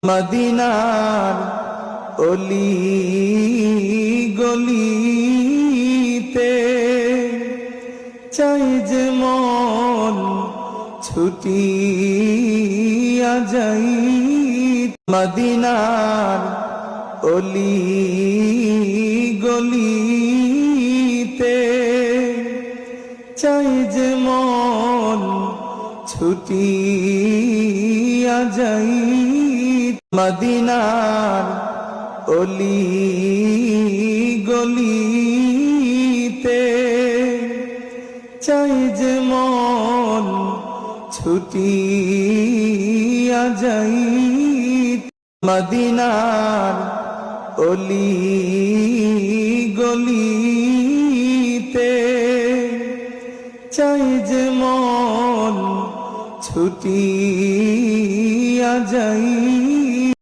মদিনার অলি গলিতে চাই যে মন ছুটিয়া যাই। মদিনার অলি গলিতে চাই যে মন ছুটিয়া যাই। মদিনার অলি গলিতে চাই যে মন ছুটিয়া যাই। মদিনার অলি গলিতে চাই যে মন ছুটিয়া যাই।